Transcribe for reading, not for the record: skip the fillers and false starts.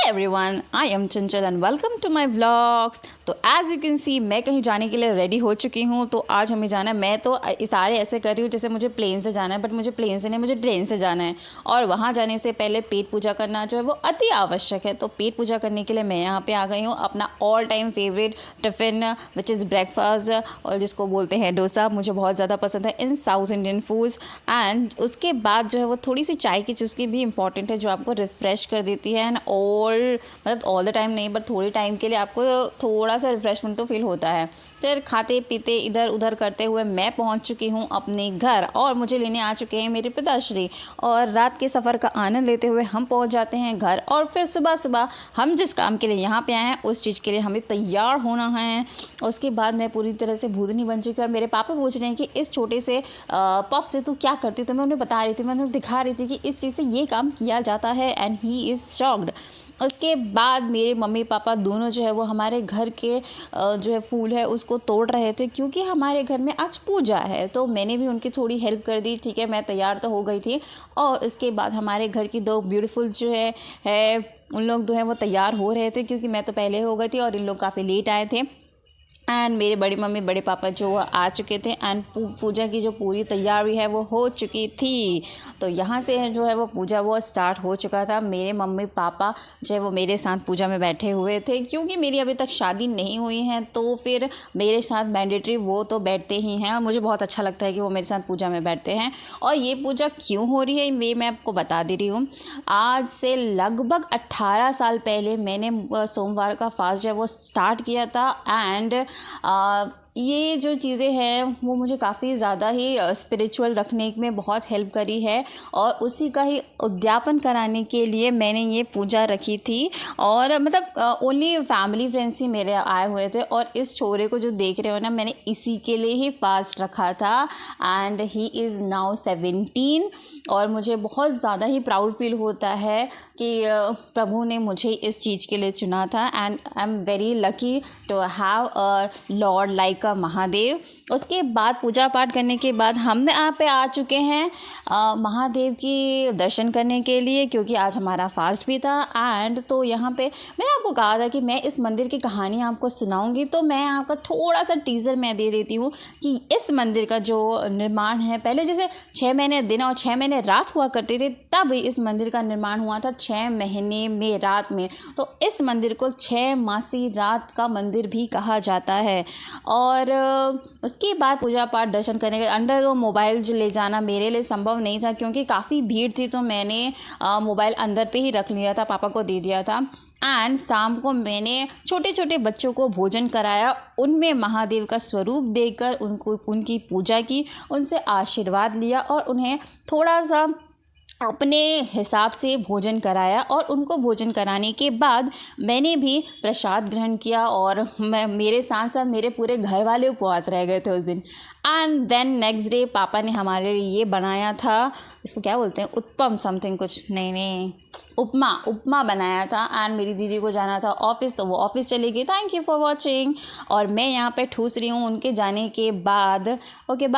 Hi everyone, I am Chanchal and welcome to my vlogs. तो as you can see मैं कहीं जाने के लिए रेडी हो चुकी हूँ। तो आज हमें जाना है। मैं तो इशारे ऐसे कर रही हूँ जैसे मुझे प्लेन से जाना है, बट मुझे प्लेन से नहीं, मुझे ट्रेन से जाना है। और वहाँ जाने से पहले पेट पूजा करना जो है वो अति आवश्यक है। तो पेट पूजा करने के लिए मैं यहाँ पर आ गई हूँ। अपना all time favourite tiffin which is breakfast, और जिसको बोलते हैं डोसा, मुझे बहुत ज़्यादा पसंद है इन साउथ इंडियन फूड्स। एंड उसके बाद जो है वो थोड़ी सी चाय की चुस्की भी इंपॉर्टेंट है, जो आपको रिफ़्रेश कर देती है। एंड मतलब ऑल द टाइम नहीं, बट थोड़े टाइम के लिए आपको थोड़ा सा रिफ्रेशमेंट तो फील होता है। फिर खाते पीते इधर उधर करते हुए मैं पहुंच चुकी हूं अपने घर, और मुझे लेने आ चुके हैं मेरे पिताश्री। और रात के सफ़र का आनंद लेते हुए हम पहुंच जाते हैं घर। और फिर सुबह सुबह हम जिस काम के लिए यहाँ पे आए हैं उस चीज़ के लिए हमें तैयार होना है। उसके बाद मैं पूरी तरह से भूतनी बन चुकी। और मेरे पापा पूछ रहे हैं कि इस छोटे से पफ से तू क्या करती। तो मैं उन्हें बता रही थी, मैं उन्हें दिखा रही थी कि इस चीज़ से ये काम किया जाता है। And he is shocked. उसके बाद मेरे मम्मी पापा दोनों जो है वो हमारे घर के जो है फूल है उसको तोड़ रहे थे, क्योंकि हमारे घर में आज पूजा है। तो मैंने भी उनकी थोड़ी हेल्प कर दी। ठीक है, मैं तैयार तो हो गई थी। और इसके बाद हमारे घर की दो ब्यूटीफुल जो है उन लोग जो है वो तैयार हो रहे थे, क्योंकि मैं तो पहले हो गई थी और इन लोग काफ़ी लेट आए थे। एंड मेरे बड़ी मम्मी बड़े पापा जो आ चुके थे। एंड पूजा की जो पूरी तैयारी है वो हो चुकी थी। तो यहाँ से जो है वो पूजा वो स्टार्ट हो चुका था। मेरे मम्मी पापा जो है वो मेरे साथ पूजा में बैठे हुए थे, क्योंकि मेरी अभी तक शादी नहीं हुई है। तो फिर मेरे साथ मैंडेटरी वो तो बैठते ही हैं, और मुझे बहुत अच्छा लगता है कि वो मेरे साथ पूजा में बैठते हैं। और ये पूजा क्यों हो रही है ये मैं आपको बता दे रही हूँ। आज से लगभग 18 साल पहले मैंने सोमवार का फास्ट जो है वो स्टार्ट किया था। एंड ये जो चीज़ें हैं वो मुझे काफ़ी ज़्यादा ही स्पिरिचुअल रखने में बहुत हेल्प करी है। और उसी का ही उद्यापन कराने के लिए मैंने ये पूजा रखी थी। और मतलब ओनली फैमिली फ्रेंड्स ही मेरे आए हुए थे। और इस छोरे को जो देख रहे हो ना, मैंने इसी के लिए ही फास्ट रखा था। And he is now 17। और मुझे बहुत ज़्यादा ही प्राउड फील होता है कि प्रभु ने मुझे इस चीज़ के लिए चुना था। And I am very lucky to have a lord like a Mahadev. उसके बाद पूजा पाठ करने के बाद हम यहाँ पे आ चुके हैं महादेव की दर्शन करने के लिए, क्योंकि आज हमारा फास्ट भी था। एंड तो यहाँ पे मैंने आपको कहा था कि मैं इस मंदिर की कहानी आपको सुनाऊंगी। तो मैं आपका थोड़ा सा टीज़र मैं दे देती हूँ कि इस मंदिर का जो निर्माण है, पहले जैसे 6 महीने दिन और 6 महीने रात हुआ करते थे, तब इस मंदिर का निर्माण हुआ था 6 महीने में रात में। तो इस मंदिर को 6 मासी रात का मंदिर भी कहा जाता है। और उसके बाद पूजा पाठ दर्शन करने के अंदर तो मोबाइल जो ले जाना मेरे लिए संभव नहीं था, क्योंकि काफ़ी भीड़ थी। तो मैंने मोबाइल अंदर पे ही रख लिया था, पापा को दे दिया था। एंड शाम को मैंने छोटे छोटे बच्चों को भोजन कराया, उनमें महादेव का स्वरूप देकर उनको उनकी पूजा की, उनसे आशीर्वाद लिया और उन्हें थोड़ा सा अपने हिसाब से भोजन कराया। और उनको भोजन कराने के बाद मैंने भी प्रसाद ग्रहण किया। और मेरे साथ साथ मेरे पूरे घर वाले उपवास रह गए थे उस दिन। एंड देन नेक्स्ट डे पापा ने हमारे लिए ये बनाया था, इसको क्या बोलते हैं, उत्पम समथिंग कुछ, नहीं उपमा बनाया था। एंड मेरी दीदी को जाना था ऑफिस, तो वो ऑफिस चली गई। Thank you for watching. और मैं यहाँ पे ठूस रही हूँ उनके जाने के बाद। ओके।